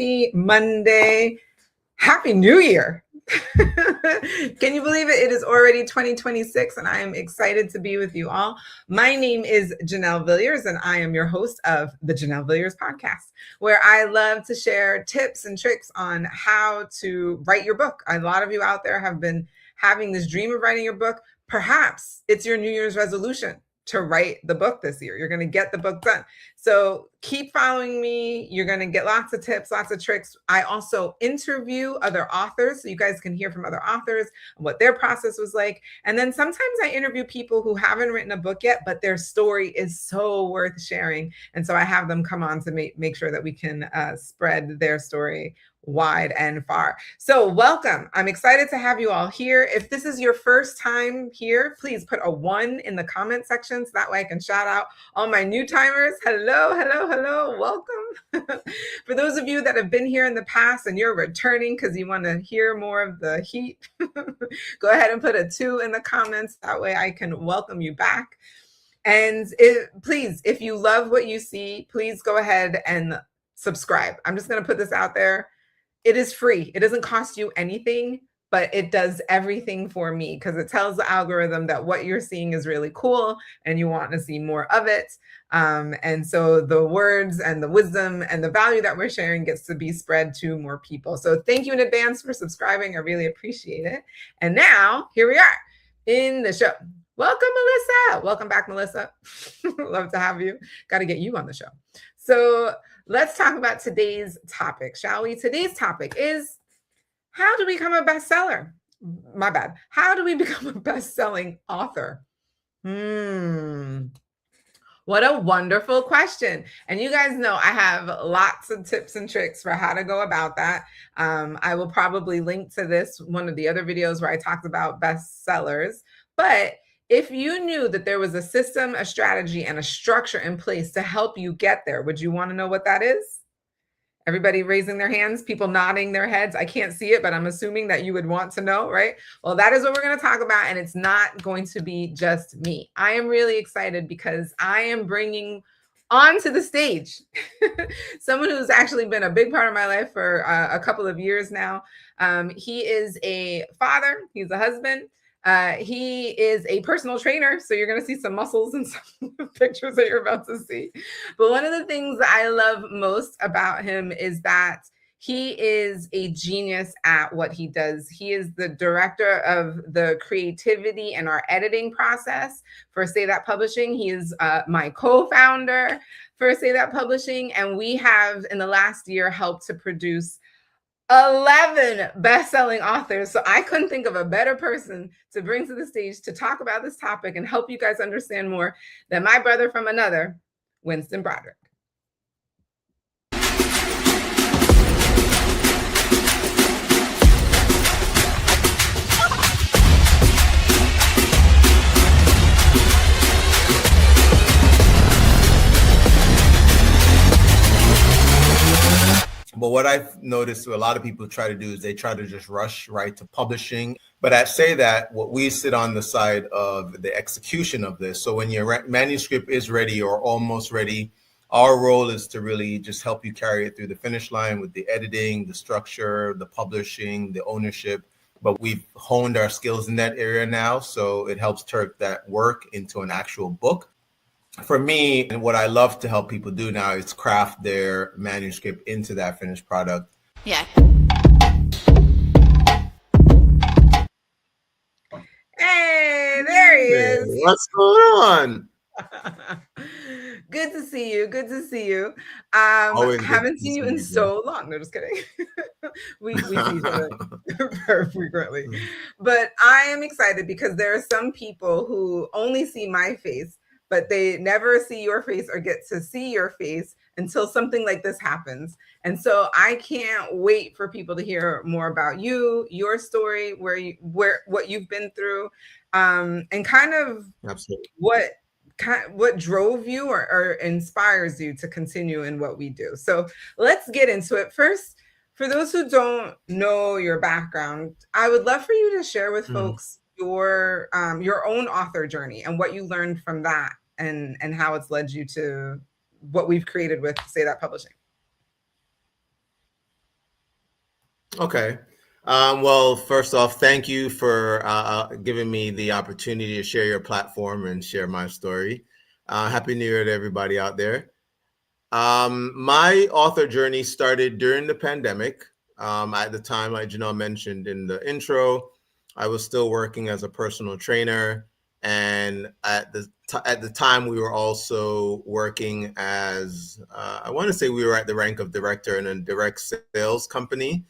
Happy Monday. Happy New Year. Can you believe it? It is already 2026 and I am excited to be with you all. My name is Janelle Villiers and I am your host of the Janelle Villiers Podcast, where I love to share tips and tricks on how to write your book. A lot of you out there have been having this dream of writing your book. Perhaps it's your New Year's resolution to write the book this year. You're going to get the book done. So keep following me. You're going to get lots of tips, lots of tricks. I also interview other authors so you guys can hear from other authors what their process was like. And then sometimes I interview people who haven't written a book yet, but their story is so worth sharing. And so I have them come on to make sure that we can spread their story wide and far. So welcome. I'm excited to have you all here. If this is your first time here, please put a 1 in the comment section so that way I can shout out all my new timers. Hello, hello, hello. Welcome. For those of you that have been here in the past and you're returning because you want to hear more of the heat, go ahead and put a 2 in the comments. That way I can welcome you back. And please, if you love what you see, please go ahead and subscribe. I'm just going to put this out there. It is free. It doesn't cost you anything, but it does everything for me because it tells the algorithm that what you're seeing is really cool and you want to see more of it. And so the words and the wisdom and the value that we're sharing gets to be spread to more people. So thank you in advance for subscribing. I really appreciate it. And now here we are in the show. Welcome, Melissa. Welcome back, Melissa. Love to have you. Got to get you on the show. So let's talk about today's topic, shall we? Today's topic is how to become a bestseller. My bad. How do we become a best-selling author? What a wonderful question. And you guys know I have lots of tips and tricks for how to go about that. I will probably link to this, one of the other videos where I talked about bestsellers. But if you knew that there was a system, a strategy, and a structure in place to help you get there, would you want to know what that is? Everybody raising their hands, people nodding their heads. I can't see it, but I'm assuming that you would want to know, right? Well, that is what we're going to talk about, and it's not going to be just me. I am really excited because I am bringing onto the stage someone who's actually been a big part of my life for a couple of years now. He is a father. He's a husband. He is a personal trainer, so you're going to see some muscles in some pictures that you're about to see. But one of the things that I love most about him is that he is a genius at what he does. He is the director of the creativity and our editing process for SayThat Publishing. He is my co-founder for SayThat Publishing, and we have in the last year helped to produce 11 best-selling authors. So I couldn't think of a better person to bring to the stage to talk about this topic and help you guys understand more than my brother from another, Winston Broderick. But what I've noticed a lot of people try to do is they try to just rush right to publishing. But at SayThat, what we sit on the side of the execution of this. So when your manuscript is ready or almost ready, our role is to really just help you carry it through the finish line with the editing, the structure, the publishing, the ownership. But we've honed our skills in that area now. So it helps turn that work into an actual book. For me, and what I love to help people do now is craft their manuscript into that finished product. Yeah. Hey, there he is. What's going on? Good to see you. Good to see you. Always haven't seen you in so long. No, just kidding. we see each other very frequently. But I am excited because there are some people who only see my face, but they never see your face or get to see your face until something like this happens. And so I can't wait for people to hear more about you, your story, what you've been through, and kind of Absolutely. what drove you or inspires you to continue in what we do. So let's get into it. First, for those who don't know your background, I would love for you to share with folks your own author journey and what you learned from that and how it's led you to what we've created with SayThat Publishing. Okay. Well, first off, thank you for giving me the opportunity to share your platform and share my story. Happy New Year to everybody out there. My author journey started during the pandemic. At the time, like Janelle mentioned in the intro, I was still working as a personal trainer, and at the time, we were also working as I want to say we were at the rank of director in a direct sales company.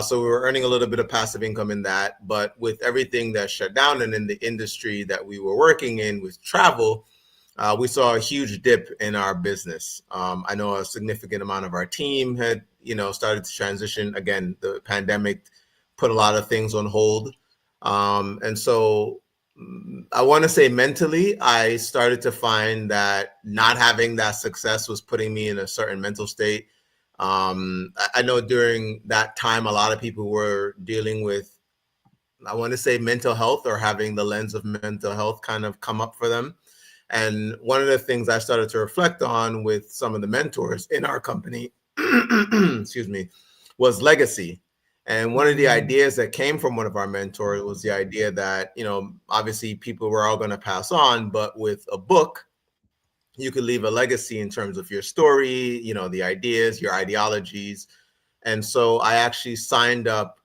So we were earning a little bit of passive income in that, but with everything that shut down and in the industry that we were working in with travel, we saw a huge dip in our business. I know a significant amount of our team had, started to transition. Again, the pandemic put a lot of things on hold. And so I want to say mentally, I started to find that not having that success was putting me in a certain mental state. I know during that time, a lot of people were dealing with, I want to say, mental health or having the lens of mental health kind of come up for them. And one of the things I started to reflect on with some of the mentors in our company, excuse me, was legacy. And one of the ideas that came from one of our mentors was the idea that, obviously people were all going to pass on, but with a book, you could leave a legacy in terms of your story, the ideas, your ideologies. And so I actually signed up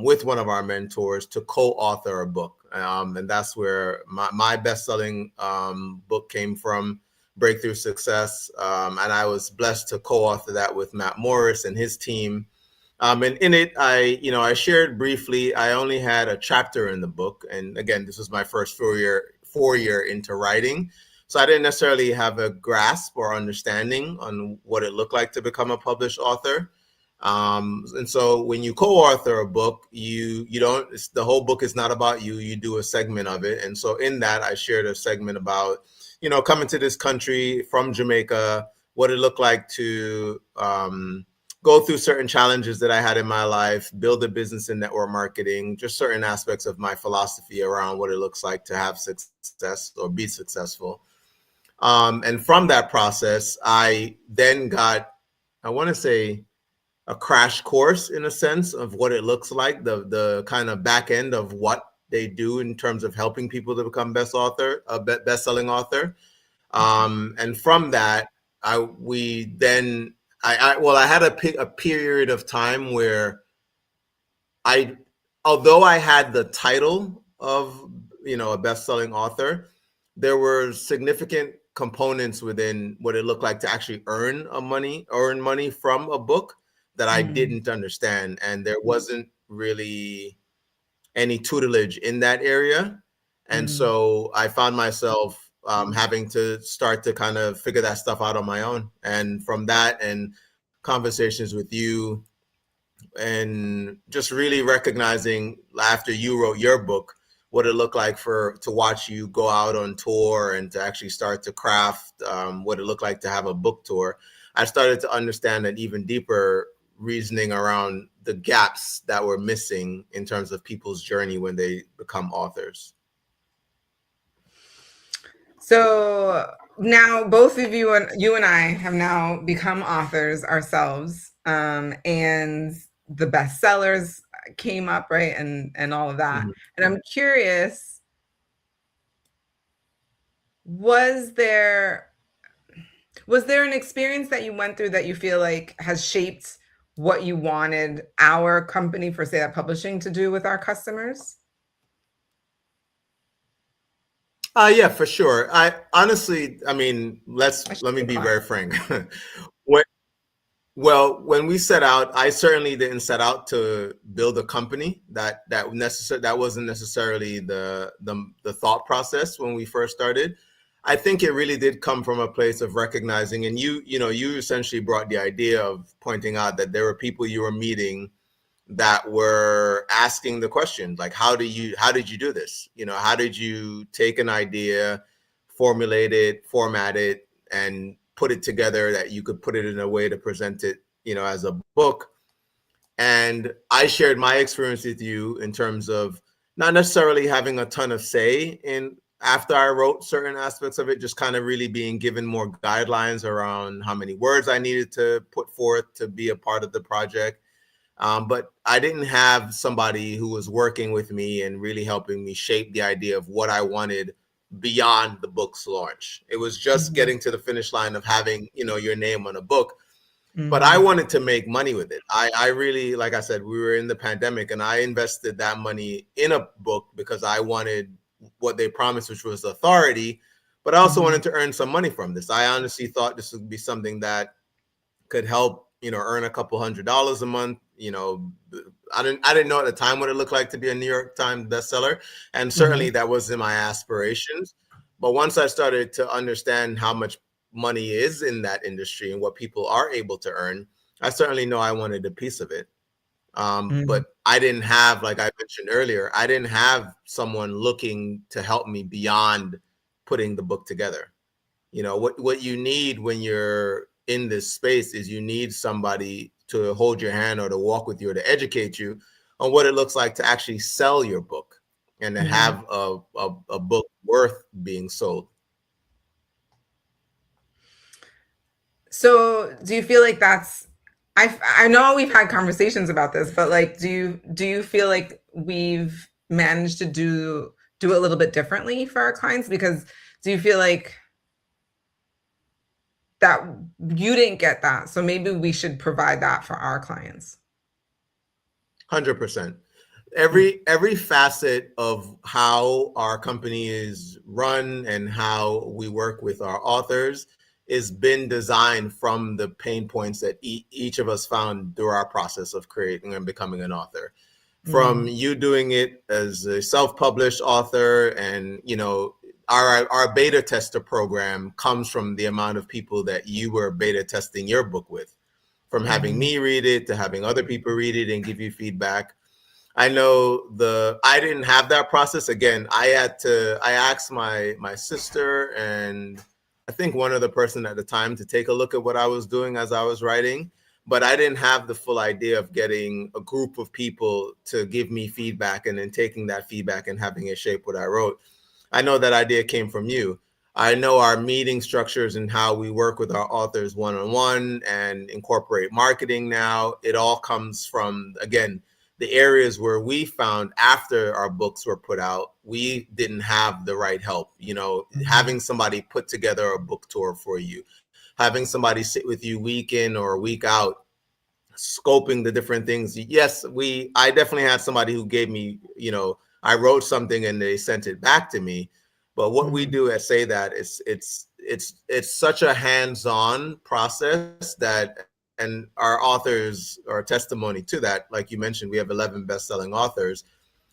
with one of our mentors to co-author a book. And that's where my best-selling book came from, Breakthrough Success. And I was blessed to co-author that with Matt Morris and his team. And in it, I shared briefly, I only had a chapter in the book. And again, this was my first four-year into writing. So I didn't necessarily have a grasp or understanding on what it looked like to become a published author. And so when you co-author a book, you don't, the whole book is not about you. You do a segment of it. And so in that, I shared a segment about, coming to this country from Jamaica, what it looked like to go through certain challenges that I had in my life, build a business in network marketing, just certain aspects of my philosophy around what it looks like to have success or be successful. And from that process, I then got, I want to say, a crash course in a sense of what it looks like, the kind of back end of what they do in terms of helping people to become best-selling author. And from that, I had a period of time where although I had the title of, a best-selling author, there were significant components within what it looked like to actually earn money from a book that I didn't understand. And there wasn't really any tutelage in that area. And so I found myself having to start to kind of figure that stuff out on my own. And from that and conversations with you and just really recognizing after you wrote your book, what it looked like to watch you go out on tour and to actually start to craft what it looked like to have a book tour. I started to understand an even deeper reasoning around the gaps that were missing in terms of people's journey when they become authors. So now both of you and I have now become authors ourselves, and the bestsellers came up, right, and all of that. And I'm curious, was there an experience that you went through that you feel like has shaped what you wanted our company for SayThat Publishing to do with our customers? Yeah, for sure. Let me be very frank. When we set out, I certainly didn't set out to build a company. That wasn't necessarily the thought process when we first started. I think it really did come from a place of recognizing, and you essentially brought the idea of pointing out that there were people you were meeting that were asking the question, like, how did you do this? How did you take an idea, formulate it, format it, and put it together that you could put it in a way to present it, as a book? And I shared my experience with you in terms of not necessarily having a ton of say in after I wrote certain aspects of it, just kind of really being given more guidelines around how many words I needed to put forth to be a part of the project. But I didn't have somebody who was working with me and really helping me shape the idea of what I wanted beyond the book's launch. It was just getting to the finish line of having, your name on a book. But I wanted to make money with it. I really, like I said, we were in the pandemic and I invested that money in a book because I wanted what they promised, which was authority, but I also wanted to earn some money from this. I honestly thought this would be something that could help, earn a couple $100 a month. I didn't know at the time what it looked like to be a New York Times bestseller. And certainly that wasn't my aspirations. But once I started to understand how much money is in that industry and what people are able to earn, I certainly know I wanted a piece of it. But I didn't have, like I mentioned earlier, I didn't have someone looking to help me beyond putting the book together. What you need when you're in this space is you need somebody to hold your hand or to walk with you or to educate you on what it looks like to actually sell your book and to have a book worth being sold. So do you feel like that's, I know we've had conversations about this, but like, do you feel like we've managed to do a little bit differently for our clients? Because do you feel like that you didn't get that, so maybe we should provide that for our clients? 100%. Every facet of how our company is run and how we work with our authors is been designed from the pain points that each of us found through our process of creating and becoming an author. From you doing it as a self-published author, and our beta tester program comes from the amount of people that you were beta testing your book with, from having me read it to having other people read it and give you feedback. I know I didn't have that process. Again, I asked my sister and I think one other person at the time to take a look at what I was doing as I was writing, but I didn't have the full idea of getting a group of people to give me feedback and then taking that feedback and having it shape what I wrote. I know that idea came from you. I know our meeting structures and how we work with our authors one-on-one and incorporate marketing now. It all comes from, again, the areas where we found after our books were put out, we didn't have the right help. Having somebody put together a book tour for you, having somebody sit with you week in or week out, scoping the different things. Yes, I definitely had somebody who gave me, I wrote something and they sent it back to me. But what we do at SayThat is it's such a hands-on process that, and our authors are testimony to that. Like you mentioned, we have 11 best-selling authors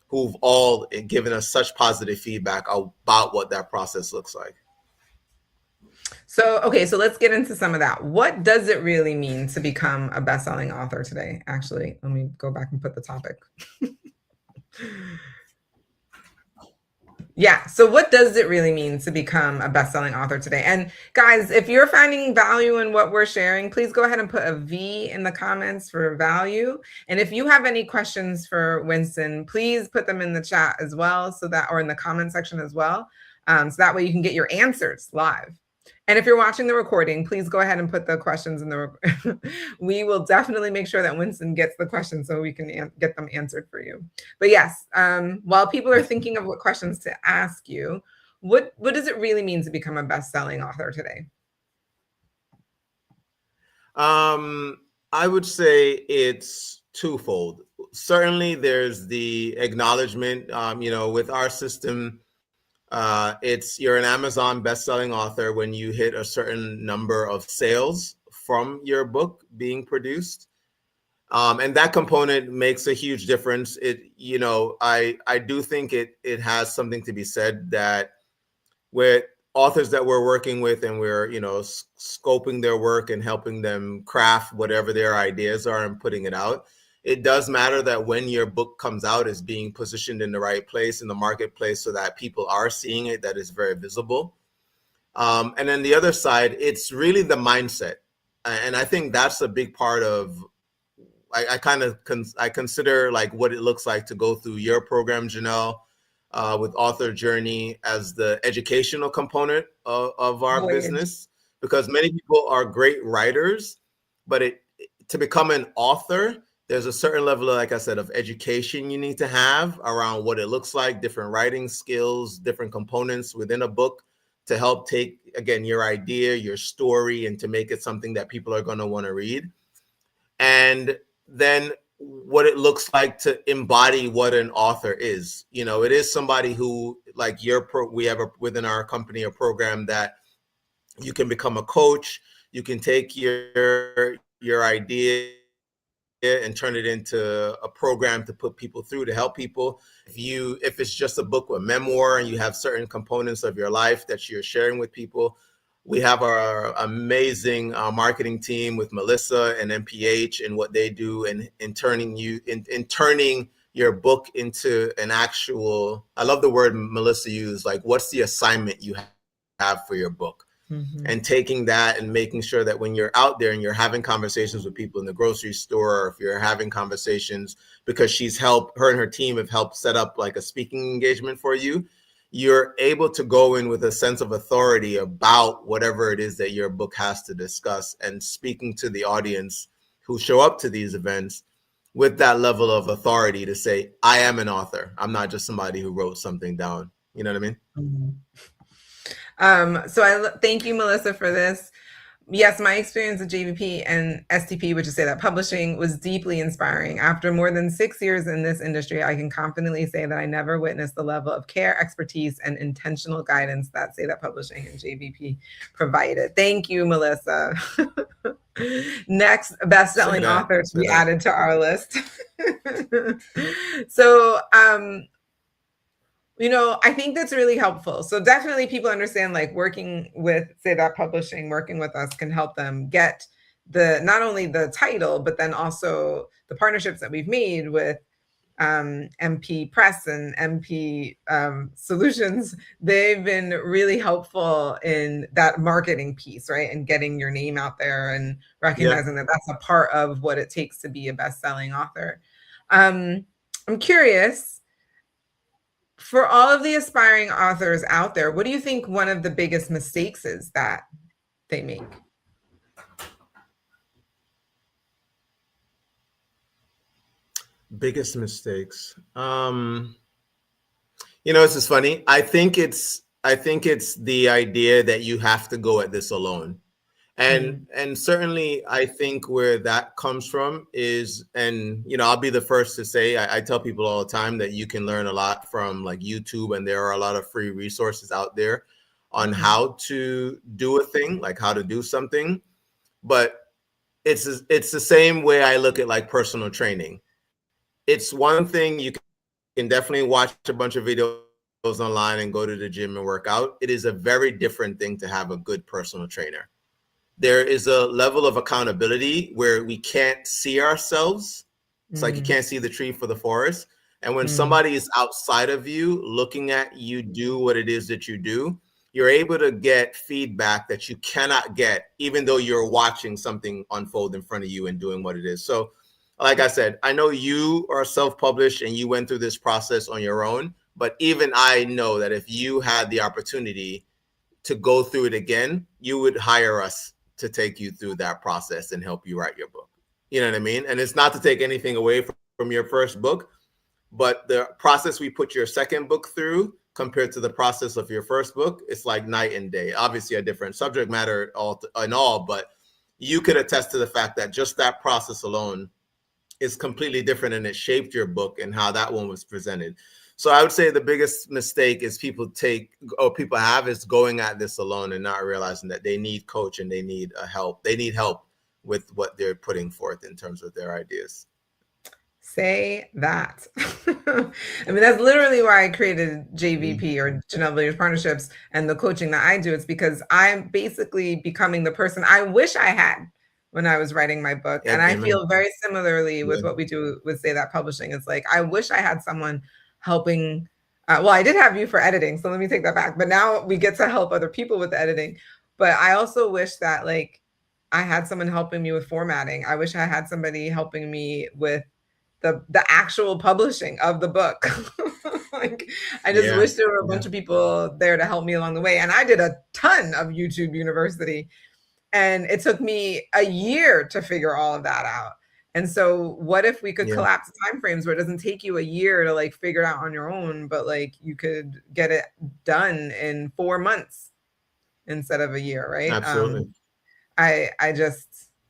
who've all given us such positive feedback about what that process looks like. So, okay, so let's get into some of that. What does it really mean to become a best-selling author today? Actually, let me go back and put the topic. Yeah. So what does it really mean to become a best-selling author today? And guys, if you're finding value in what we're sharing, please go ahead and put a V in the comments for value. And if you have any questions for Winston, please put them in the chat as well, or in the comment section as well. So that way you can get your answers live. And if you're watching the recording, please go ahead and put the questions in the, we will definitely make sure that Winston gets the questions so we can get them answered for you. But yes, while people are thinking of what questions to ask you, what does it really mean to become a best-selling author today? I would say it's twofold. Certainly there's the acknowledgement, with our system, you're an Amazon best-selling author when you hit a certain number of sales from your book being produced. And that component makes a huge difference. I do think it has something to be said that with authors that we're working with and we're, scoping their work and helping them craft whatever their ideas are and putting it out. It does matter that when your book comes out, it's being positioned in the right place in the marketplace so that people are seeing it, that is very visible. And then the other side, it's really the mindset. And I think that's a big part of, I consider like what it looks like to go through your program, Janelle, with Author Journey as the educational component of our business, because many people are great writers, but to become an author there's a certain level of, like I said, of education you need to have around what it looks like, different writing skills, different components within a book to help take, again, your idea, your story, and to make it something that people are going to want to read. And then what it looks like to embody what an author is. You know, it is somebody who, like we have within our company a program that you can become a coach. You can take your idea and turn it into a program to put people through, to help people. If it's just a book or memoir and you have certain components of your life that you're sharing with people, we have our amazing marketing team with Melissa and MPH and what they do in turning your book into an actual, I love the word Melissa used, like, what's the assignment you have for your book? Mm-hmm. And taking that and making sure that when you're out there and you're having conversations with people in the grocery store, or if you're having conversations, because her and her team have helped set up like a speaking engagement for you, you're able to go in with a sense of authority about whatever it is that your book has to discuss, and speaking to the audience who show up to these events with that level of authority to say, I am an author. I'm not just somebody who wrote something down. You know what I mean? Mm-hmm. So I thank you, Melissa, for this. Yes, my experience with JVP and STP, which is SayThat Publishing, was deeply inspiring. After more than 6 years in this industry, I can confidently say that I never witnessed the level of care, expertise, and intentional guidance that SayThat Publishing and JVP provided. Thank you, Melissa. Next, best-selling author to be added to our list. So, you know, I think that's really helpful. So definitely people understand, like, working with SayThat Publishing, working with us can help them get not only the title, but then also the partnerships that we've made with MP Press and MP Solutions. They've been really helpful in that marketing piece, right? And getting your name out there and recognizing that that's a part of what it takes to be a best-selling author. I'm curious, for all of the aspiring authors out there, what do you think one of the biggest mistakes is that they make? Biggest mistakes. You know, it's just funny. I think it's the idea that you have to go at this alone. And certainly I think where that comes from is, and, you know, I'll be the first to say, I tell people all the time that you can learn a lot from like YouTube, and there are a lot of free resources out there on how to do a thing, like how to do something. But it's the same way I look at like personal training. It's one thing, you can definitely watch a bunch of videos online and go to the gym and work out. It is a very different thing to have a good personal trainer. There is a level of accountability where we can't see ourselves. It's like you can't see the tree for the forest. And when somebody is outside of you looking at you do what it is that you do, you're able to get feedback that you cannot get, even though you're watching something unfold in front of you and doing what it is. So like I said, I know you are self-published and you went through this process on your own, but even I know that if you had the opportunity to go through it again, you would hire us to take you through that process and help you write your book. You know what I mean? And it's not to take anything away from your first book, but the process we put your second book through compared to the process of your first book, it's like night and day. Obviously a different subject matter all, but you could attest to the fact that just that process alone is completely different, and it shaped your book and how that one was presented. So I would say the biggest mistake is people have is going at this alone and not realizing that they need coach and they need help. They need help with what they're putting forth in terms of their ideas. Say that. I mean, that's literally why I created JVP or Janelle Villiers Partnerships and the coaching that I do. It's because I'm basically becoming the person I wish I had when I was writing my book. And I feel very similarly with what we do with SayThat Publishing. It's like, I wish I had someone helping. Well, I did have you for editing, so let me take that back. But now we get to help other people with editing. But I also wish that, like, I had someone helping me with formatting. I wish I had somebody helping me with the actual publishing of the book. Like, I just wish there were a bunch of people there to help me along the way. And I did a ton of YouTube University, and it took me a year to figure all of that out. And so what if we could Yeah. collapse timeframes where it doesn't take you a year to like figure it out on your own, but like you could get it done in 4 months instead of a year, right? Absolutely. I just,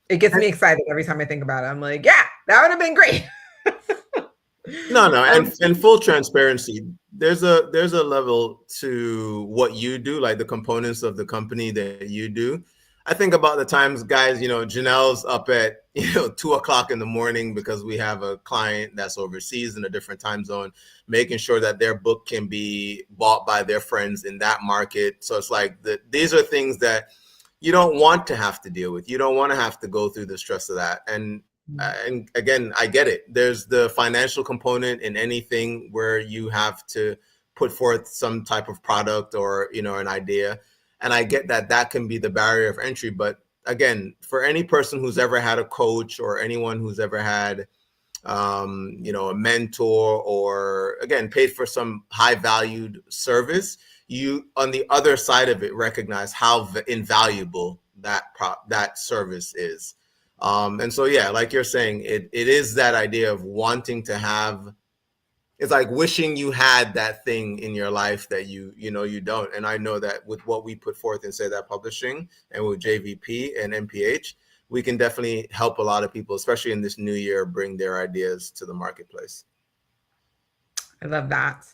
it gets me excited every time I think about it. I'm like, yeah, that would have been great. No, and full transparency, there's a level to what you do, like the components of the company that you do. I think about the times, guys, Janelle's up at 2:00 in the morning because we have a client that's overseas in a different time zone, making sure that their book can be bought by their friends in that market. So it's like these are things that you don't want to have to deal with. You don't want to have to go through the stress of that. And again, I get it. There's the financial component in anything where you have to put forth some type of product or, an idea. And I get that can be the barrier of entry. But again, for any person who's ever had a coach or anyone who's ever had, a mentor or, again, paid for some high valued service, you on the other side of it recognize how invaluable that service is. And so, yeah, like you're saying, it is that idea of wanting to have, it's like wishing you had that thing in your life that you don't. And I know that with what we put forth in SayThat Publishing and with JVP and MPH, we can definitely help a lot of people, especially in this new year, bring their ideas to the marketplace. I love that.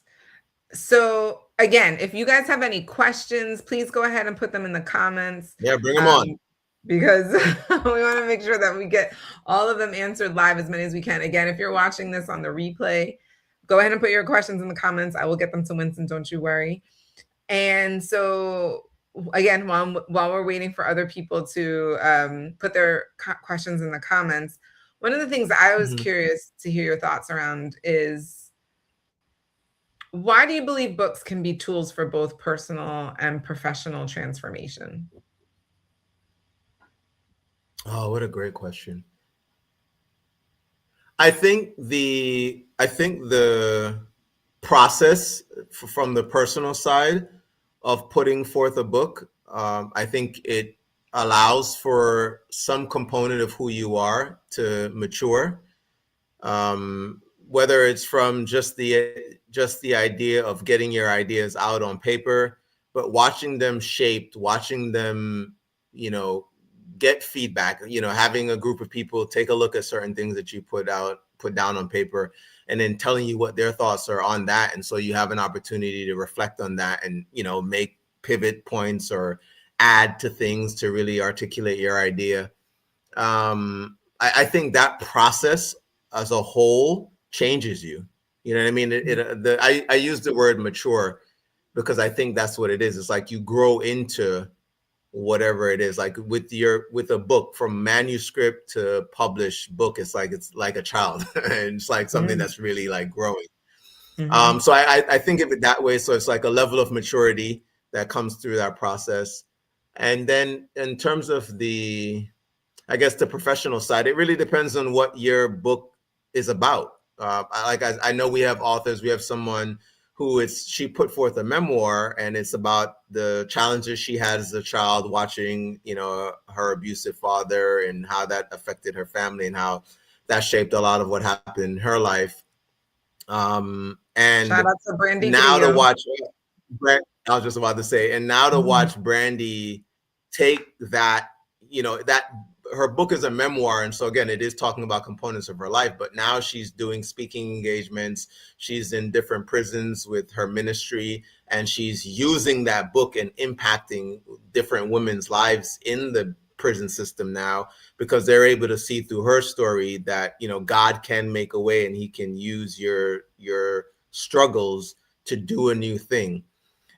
So again, if you guys have any questions, please go ahead and put them in the comments. Yeah, bring them on. Because we want to make sure that we get all of them answered live, as many as we can. Again, if you're watching this on the replay, go ahead and put your questions in the comments. I will get them to Winston, don't you worry. And so again, while we're waiting for other people to put their questions in the comments, one of the things I was curious to hear your thoughts around is, why do you believe books can be tools for both personal and professional transformation? Oh, what a great question. I think the process from the personal side of putting forth a book, I think it allows for some component of who you are to mature. Whether it's from just the idea of getting your ideas out on paper, but watching them shaped, watching them, get feedback, having a group of people take a look at certain things that you put down on paper, and then telling you what their thoughts are on that. And so you have an opportunity to reflect on that and, make pivot points or add to things to really articulate your idea. I think that process as a whole changes you. You know what I mean? I use the word mature because I think that's what it is. It's like you grow into whatever it is, like with a book, from manuscript to published book, it's like a child and it's like something that's really like growing. So I think of it that way. So it's like a level of maturity that comes through that process. And then in terms of the professional side, it really depends on what your book is about. I know we have authors, we have someone she put forth a memoir, and it's about the challenges she had as a child watching, her abusive father and how that affected her family and how that shaped a lot of what happened in her life. And shout out to Brandy. Now to watch, I was just about to say, and now to watch Brandy take that, that her book is a memoir. And so again, it is talking about components of her life, but now she's doing speaking engagements. She's in different prisons with her ministry, and she's using that book and impacting different women's lives in the prison system now, because they're able to see through her story that, God can make a way and he can use your struggles to do a new thing.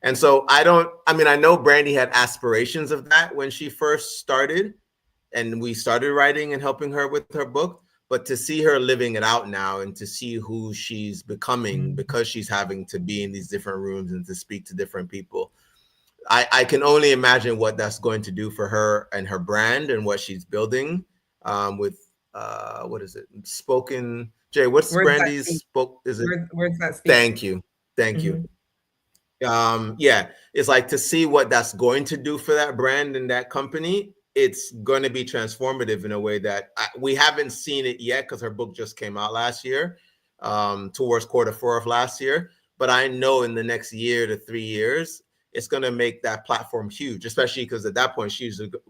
And so I know Brandy had aspirations of that when she first started, and we started writing and helping her with her book, but to see her living it out now and to see who she's becoming because she's having to be in these different rooms and to speak to different people, I can only imagine what that's going to do for her and her brand and what she's building with what is it? Spoken. Jay, what's Words Brandy's spoke? Is it? Words that speak. Thank you. Yeah, it's like to see what that's going to do for that brand and that company it's going to be transformative in a way that we haven't seen it yet because her book just came out last year, towards Q4 of last year. But I know in the next year to 3 years, it's going to make that platform huge, especially because at that point,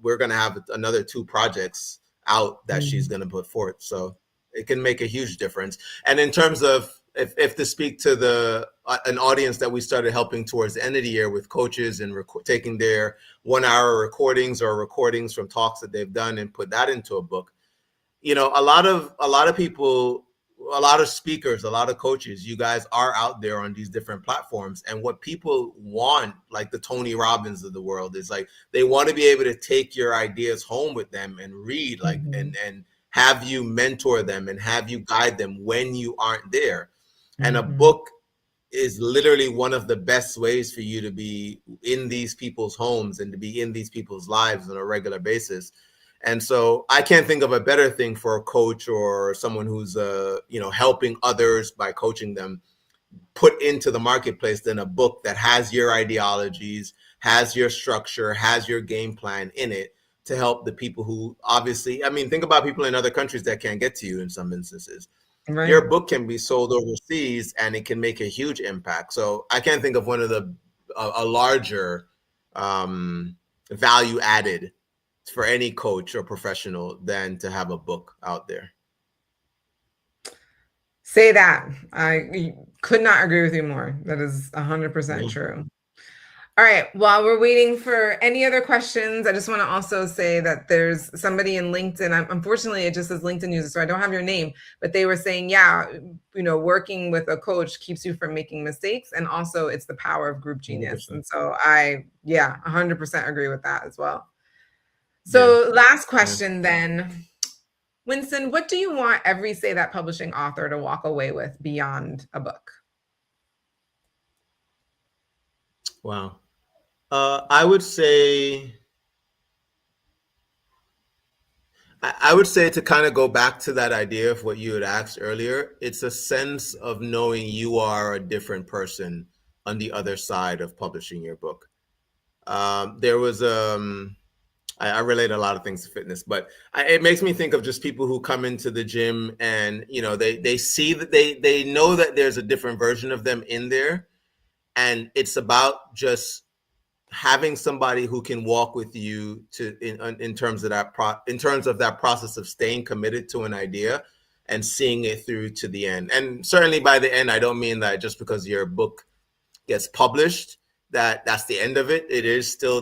we're going to have another 2 projects out that she's going to put forth. So it can make a huge difference. And in terms of, if to speak to an audience that we started helping towards the end of the year with coaches and taking their 1-hour recordings or recordings from talks that they've done and put that into a book, a lot of people, a lot of speakers, a lot of coaches, you guys are out there on these different platforms. And what people want, like the Tony Robbins of the world, is like, they want to be able to take your ideas home with them and read, like, and have you mentor them and have you guide them when you aren't there. And a book is literally one of the best ways for you to be in these people's homes and to be in these people's lives on a regular basis. And so I can't think of a better thing for a coach or someone who's, helping others by coaching them put into the marketplace than a book that has your ideologies, has your structure, has your game plan in it to help the people who obviously, think about people in other countries that can't get to you in some instances. Right. Your book can be sold overseas and it can make a huge impact. So I can't think of one of a larger value added for any coach or professional than to have a book out there. Say that. I could not agree with you more. That is 100% true. All right. While we're waiting for any other questions, I just want to also say that there's somebody in LinkedIn. Unfortunately, it just says LinkedIn user, so I don't have your name, but they were saying, working with a coach keeps you from making mistakes. And also it's the power of group genius. 100%. And so 100% agree with that as well. So last question then, Winston, what do you want every Say That Publishing author to walk away with beyond a book? Wow. I would say to kind of go back to that idea of what you had asked earlier, it's a sense of knowing you are a different person on the other side of publishing your book. There was I relate a lot of things to fitness, but it makes me think of just people who come into the gym and, they see that they know that there's a different version of them in there. And it's about just having somebody who can walk with you in terms of that process of staying committed to an idea and seeing it through to the end. And certainly by the end, I don't mean that just because your book gets published, that's the end of it. There is still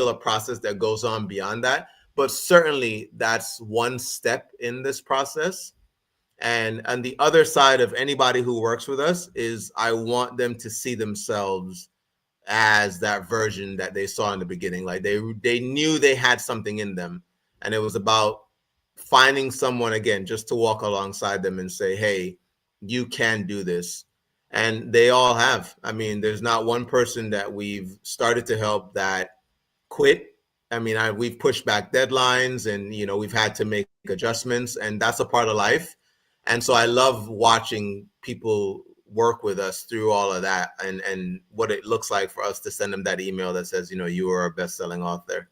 a process that goes on beyond that, but certainly that's one step in this process. And on the other side of anybody who works with us is I want them to see themselves as that version that they saw in the beginning. Like they knew they had something in them, and it was about finding someone again just to walk alongside them and say, hey, you can do this. And they all have. There's not one person that we've started to help that quit. We've pushed back deadlines and, we've had to make adjustments, and that's a part of life. And so I love watching people work with us through all of that and what it looks like for us to send them that email that says, you are a best-selling author,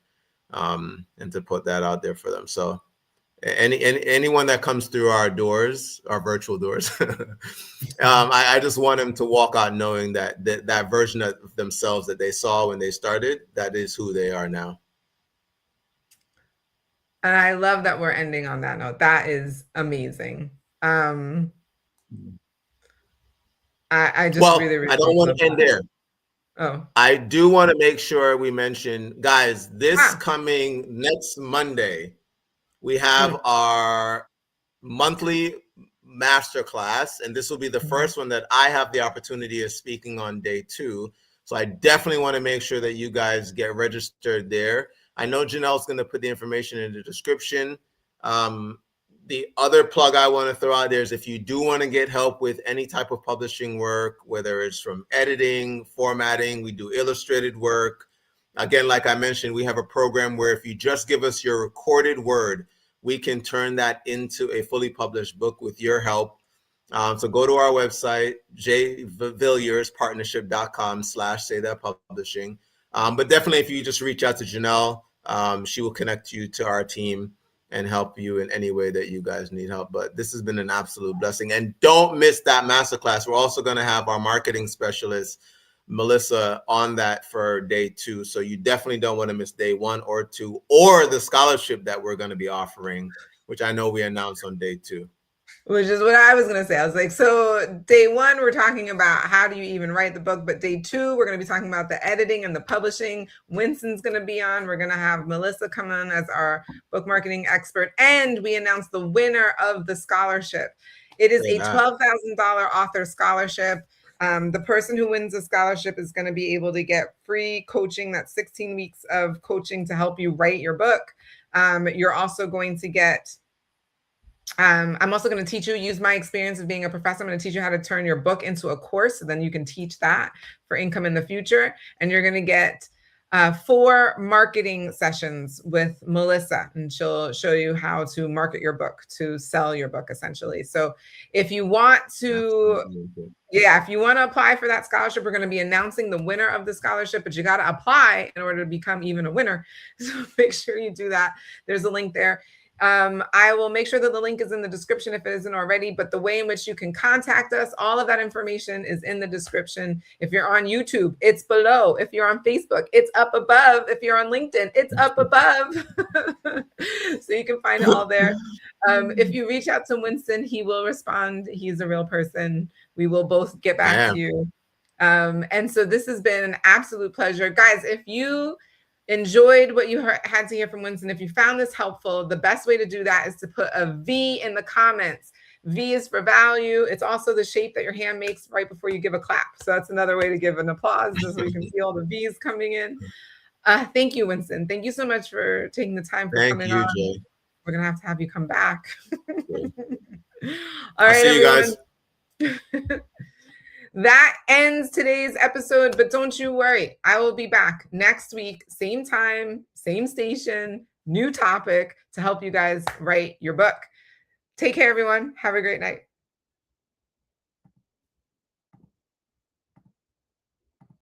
and to put that out there for them. So anyone that comes through our doors, our virtual doors, I just want them to walk out knowing that version of themselves that they saw when they started, that is who they are now. And I love that we're ending on that note. That is amazing. I just really I don't want to end there. Oh, I do want to make sure we mention, guys, this coming next Monday, we have our monthly masterclass, and this will be the first one that I have the opportunity of speaking on day 2. So I definitely want to make sure that you guys get registered there. I know Janelle's going to put the information in the description. The other plug I want to throw out there is if you do want to get help with any type of publishing work, whether it's from editing, formatting, we do illustrated work. Again, like I mentioned, we have a program where if you just give us your recorded word, we can turn that into a fully published book with your help. So go to our website, jvillierspartnership.com/SayThat Publishing. But definitely if you just reach out to Janelle, She will connect you to our team and help you in any way that you guys need help. But this has been an absolute blessing. And don't miss that masterclass. We're also going to have our marketing specialist, Melissa, on that for day 2. So you definitely don't want to miss day 1 or 2, or the scholarship that we're going to be offering, which I know we announced on day 2. Which is what I was going to say. I was like, so day 1, we're talking about how do you even write the book. But day 2, we're going to be talking about the editing and the publishing. Winston's going to be on. We're going to have Melissa come on as our book marketing expert. And we announced the winner of the scholarship. It is a $12,000 author scholarship. The person who wins the scholarship is going to be able to get free coaching. That's 16 weeks of coaching to help you write your book. You're also going to get... I'm also going to teach you, use my experience of being a professor. I'm going to teach you how to turn your book into a course. So then you can teach that for income in the future. And you're going to get 4 marketing sessions with Melissa, and she'll show you how to market your book, to sell your book, essentially. So if you want to, if you want to apply for that scholarship, we're going to be announcing the winner of the scholarship, but you got to apply in order to become even a winner. So make sure you do that. There's a link there. I will make sure that the link is in the description if it isn't already, but the way in which you can contact us, all of that information is in the description. If you're on YouTube, it's below. If you're on Facebook, it's up above. If you're on LinkedIn, it's up above. So you can find it all there. If you reach out to Winston, he will respond. He's a real person. We will both get back to you. And so this has been an absolute pleasure. Guys, if you enjoyed what you had to hear from Winston, if you found this helpful, the best way to do that is to put a V in the comments. V is for value. It's also the shape that your hand makes right before you give a clap. So that's another way to give an applause, just so you can see all the V's coming in. Thank you, Winston. Thank you so much for taking the time for coming on. Jay. We're going to have you come back. All right, see everyone. You guys. That ends today's episode, but don't you worry. I will be back next week, same time, same station, new topic to help you guys write your book. Take care, everyone. Have a great night.